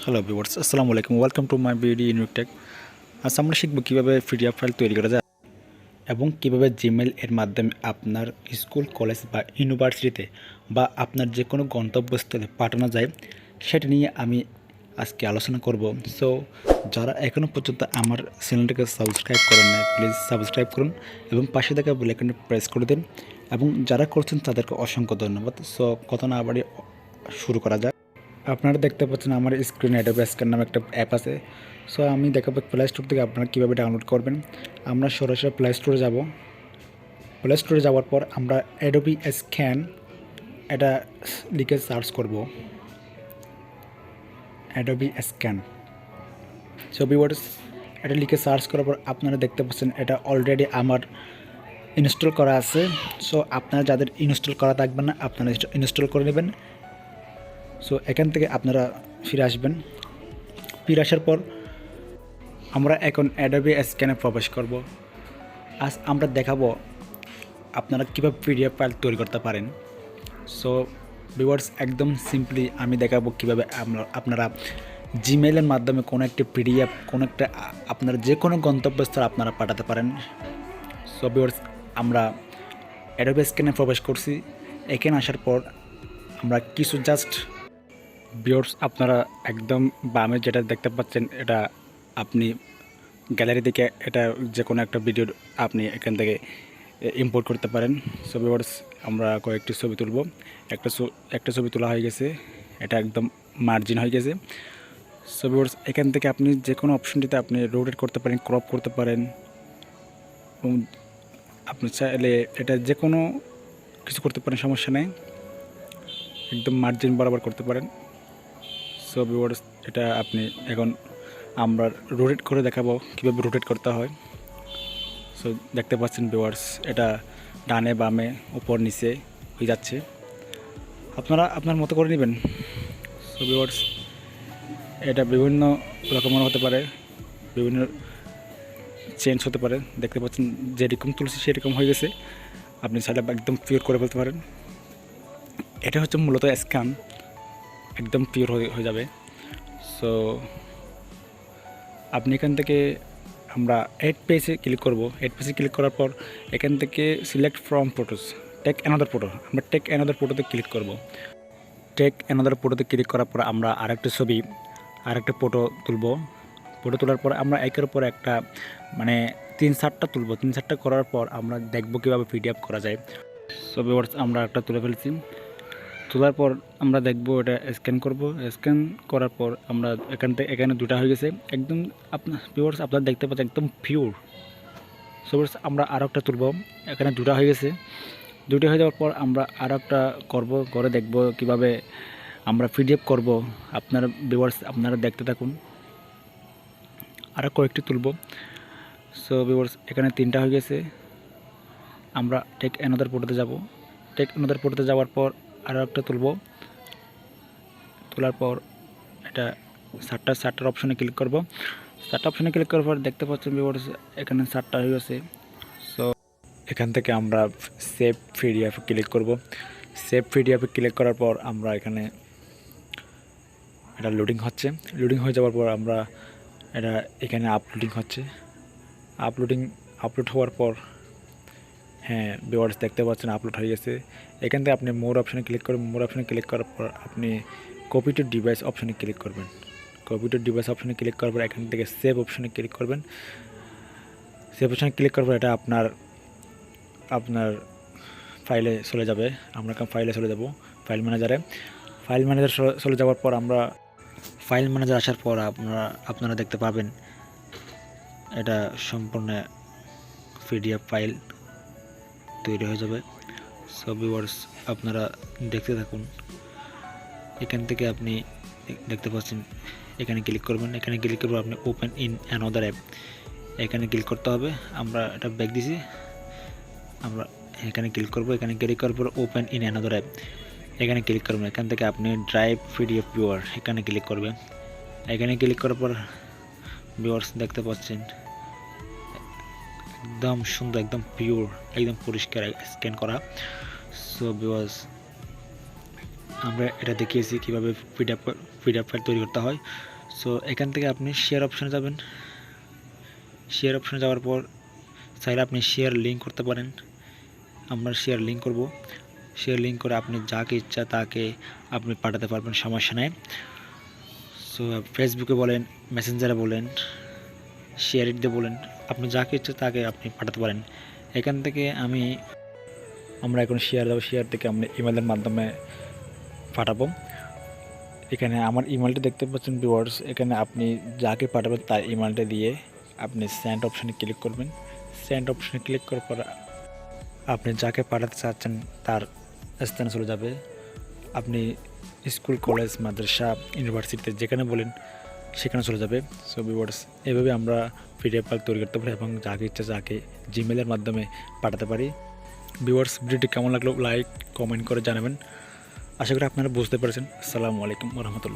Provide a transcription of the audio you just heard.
Hello viewers, আসসালামু আলাইকুম। Welcome to my BD Unitech. আজ আমরা শিখব কীভাবে পিডিএফ ফাইল তৈরি করা যায় এবং কীভাবে জিমেল এর মাধ্যমে আপনার স্কুল, কলেজ বা ইউনিভার্সিটিতে বা আপনার যে কোনো গন্তব্যস্থলে পাঠানো যায় সেটা নিয়ে আমি আজকে আলোচনা করব। সো যারা এখনও পর্যন্ত আমার চ্যানেলটাকে সাবস্ক্রাইব করেন না, প্লিজ সাবস্ক্রাইব করুন এবং পাশে থাকা বেল আইকনটি প্রেস করে দিন এবং যারা করছেন তাদেরকে অসংখ্য ধন্যবাদ। সো কথা না বাড়িয়ে শুরু করা যায়। আপনারা দেখতে পাচ্ছেন আমার স্ক্রিনে অ্যাডোবে স্ক্যান নামে একটা অ্যাপ আছে। সো আমি দেখাবো প্লে স্টোর থেকে আপনারা কীভাবে ডাউনলোড করবেন। আমরা সরাসরি প্লে স্টোরে যাব। প্লে স্টোরে যাওয়ার পর আমরা অ্যাডোবি স্ক্যান এটা লিখে সার্চ করব, অ্যাডোবি স্ক্যান। সো ভিউয়ার্স, এটা লিখে সার্চ করার পর আপনারা দেখতে পাচ্ছেন এটা অলরেডি আমার ইনস্টল করা আছে। সো আপনারা যাদের ইনস্টল করা থাকবে না আপনারা ইনস্টল করে নেবেন। সো এখান থেকে আপনারা ফিরে আসবেন। ফিরে আসার পর আমরা এখন অ্যাডোবি স্ক্যানে প্রবেশ করব। আজ আমরা দেখাবো আপনারা কীভাবে পিডিএফ ফাইল তৈরি করতে পারেন। সো ভিউয়ার্স, একদম সিম্পলি আমি দেখাবো কীভাবে আপনারা জিমেইলের মাধ্যমে কোনো একটা পিডিএফ, কোনো একটা আপনার যে কোনো গন্তব্যস্থলে আপনারা পাঠাতে পারেন। সো ভিউয়ার্স, আমরা অ্যাডোবি স্ক্যানে প্রবেশ করছি। এখানে আসার পর আমরা কিছু জাস্ট ভিউয়ার্স, আপনারা একদম বামে যেটা দেখতে পাচ্ছেন এটা আপনি গ্যালারি থেকে এটা যে কোনো একটা ভিডিও আপনি এখান থেকে ইম্পোর্ট করতে পারেন। সো ভিউয়ার্স, আমরা কয়েকটি ছবি তুলব। একটা ছবি তোলা হয়ে গেছে, এটা একদম মার্জিন হয়ে গেছে। সো ভিউয়ার্স, এখান থেকে আপনি যে কোনো অপশনটিতে আপনি রোটেট করতে পারেন, ক্রপ করতে পারেন এবং আপনি চাইলে এটা যে কোনো কিছু করতে পারেন, সমস্যা নেই। একদম মার্জিন বরাবর করতে পারেন। সো ভিউয়ার্স, এটা আপনি এখন আমরা রোটেট করে দেখাবো কীভাবে রোটেট করতে হয়। সো দেখতে পাচ্ছেন ভিউয়ার্স, এটা ডানে বামে উপর নিচে হয়ে যাচ্ছে, আপনারা আপনার মতো করে নেবেন। সো ভিউয়ার্স, এটা বিভিন্ন রকমের হতে পারে, বিভিন্ন চেঞ্জ হতে পারে। দেখতে পাচ্ছেন যেরকম তুলছি সেরকম হয়ে গেছে, আপনি চাইলে একদম পিওর করে ফেলতে পারেন। এটা হচ্ছে মূলত স্ক্যান, একদম পিওর হয়ে যাবে। সো আপনি এখান থেকে আমরা এড পেজে ক্লিক করব। এড পেজে ক্লিক করার পর এখান থেকে select from photos, take another photo, আমরা টেক অ্যানাদার ফটোতে ক্লিক করব। টেক অ্যানাদার ফটোতে ক্লিক করার পর আমরা আরেকটা ছবি, আরেকটা ফটো তুলব। ফটো তোলার পর আমরা একের উপর একটা মানে 3-4টা তুলব। 3-4টা করার পর আমরা দেখব কীভাবে পিডিএফ করা যায়। সো ভিউয়ার্স, আমরা একটা তুলে ফেলেছি। তোলার পর আমরা দেখব এটা স্ক্যান করব। স্ক্যান করার পর আমরা এখানে দুটা হয়ে গেছে একদম। আপনার ভিউয়ার্স, আপনারা দেখতে পাচ্ছেন একদম পিওর। সো ভিউয়ার্স, আমরা আরও একটা তুলব। এখানে দুটা হয়ে গেছে। দুটো হয়ে যাওয়ার পর আমরা আরও একটা করব, করে দেখব কিভাবে আমরা পিডিএফ করব। আপনার ভিউয়ার্স, আপনারা দেখতে থাকুন। আরও কয়েকটি তুলব। সো ভিউয়ার্স, এখানে 3টা হয়ে গেছে। আমরা টেক অ্যানাদার ফটোতে যাব। টেক অ্যানাদার ফটোতে যাওয়ার পর আরও একটা তুলব। তোলার পর এটা 7টার অপশনে ক্লিক করব। 7টা অপশনে ক্লিক করার পর দেখতে পাচ্ছেন ভিউয়ার্স, এখানে 7টা হয়ে গেছে। সো এখান থেকে আমরা সেভ পিডিএফে ক্লিক করব। সেভ পিডিএফে ক্লিক করার পর আমরা এটা লোডিং হচ্ছে। লোডিং হয়ে যাওয়ার পর আমরা এখানে আপলোডিং হচ্ছে। আপলোড হওয়ার পর হ্যাঁ ভিউয়ার্স, দেখতে পাচ্ছেন আপলোড হয়ে গেছে। এখান থেকে আপনি মোর অপশানে ক্লিক করবেন। মোর অপশানে ক্লিক করার পর আপনি কপি টু ডিভাইস অপশানে ক্লিক করবেন। কপি টু ডিভাইস অপশানে ক্লিক করার পর এখান থেকে সেভ অপশানে ক্লিক করবেন। সেভ অপশানে ক্লিক করার পর এটা আপনার ফাইলে চলে যাবে। আমরা ফাইলে চলে যাব, ফাইল ম্যানেজারে। ফাইল ম্যানেজার চলে যাওয়ার পর আমরা ফাইল ম্যানেজার আসার পর আপনারা দেখতে পাবেন এটা সম্পূর্ণ পিডিএফ ফাইল তৈরি হয়ে যাবে। সো ভিউয়ার্স, আপনারা দেখতে থাকুন। এখান থেকে আপনি দেখতে পাচ্ছেন এখানে ক্লিক করবেন। এখানে ক্লিক করবো আপনি ওপেন ইন অ্যানাদার অ্যাপ, এখানে ক্লিক করতে হবে। আমরা এটা ব্যাক দিছি, আমরা এখানে ক্লিক করব। এখানে ক্লিক করার পর ওপেন ইন অ্যানাদার অ্যাপ, এখানে ক্লিক করবেন। এখান থেকে আপনি ড্রাইভ পিডিএফ ভিউয়ার এখানে ক্লিক করবেন। এখানে ক্লিক করার পর ভিউয়ার্স দেখতে পাচ্ছেন একদম সুন্দর, একদম পিওর, একদম পরিষ্কার স্ক্যান করা। সো ভিউয়ার্স, আমরা এটা দেখিয়েছি কীভাবে পিডিএফ ফাইল তৈরি করতে হয়। সো এখান থেকে আপনি শেয়ার অপশনে যাবেন। শেয়ার অপশনে যাওয়ার পর চাইলে আপনি শেয়ার লিঙ্ক করতে পারেন। আমরা শেয়ার লিঙ্ক করব। শেয়ার লিঙ্ক করে আপনি যাকে ইচ্ছা তাকে আপনি পাঠাতে পারবেন, সমস্যা নেই। সো ফেসবুকে বলেন, মেসেঞ্জারে বলেন, শেয়ার ইট দিয়ে বলেন, আপনি যাকে ইচ্ছা তাকে আপনি পাঠাতে পারেন। এখান থেকে আমরা এখন শেয়ার দেবো। শেয়ার থেকে আমরা ইমেলের মাধ্যমে পাঠাবো। এখানে আমার ইমেলটা দেখতে পাচ্ছেন ভিউয়ার্স। এখানে আপনি যাকে পাঠাবেন তার ইমেলটা দিয়ে আপনি সেন্ড অপশানে ক্লিক করবেন। সেন্ড অপশানে ক্লিক করার পর আপনি যাকে পাঠাতে চাচ্ছেন তার স্থানে চলে যাবে। আপনি স্কুল, কলেজ, মাদ্রাসা, ইউনিভার্সিটিতে যেখানে বলেন সেখানে চলে যাবে। সো ভিউয়ার্স, এভাবে আমরা পিডিএফ ফাইল তৈরি করতে পারি এবং যাকে ইচ্ছা যাকে জিমেলের মাধ্যমে পাঠাতে পারি। ভিউয়ার্স, ভিডিওটি কেমন লাগলো লাইক কমেন্ট করে জানাবেন। আশা করি আপনারা বুঝতে পেরেছেন। আসসালামু আলাইকুম ওয়া রাহমাতুল্লাহ।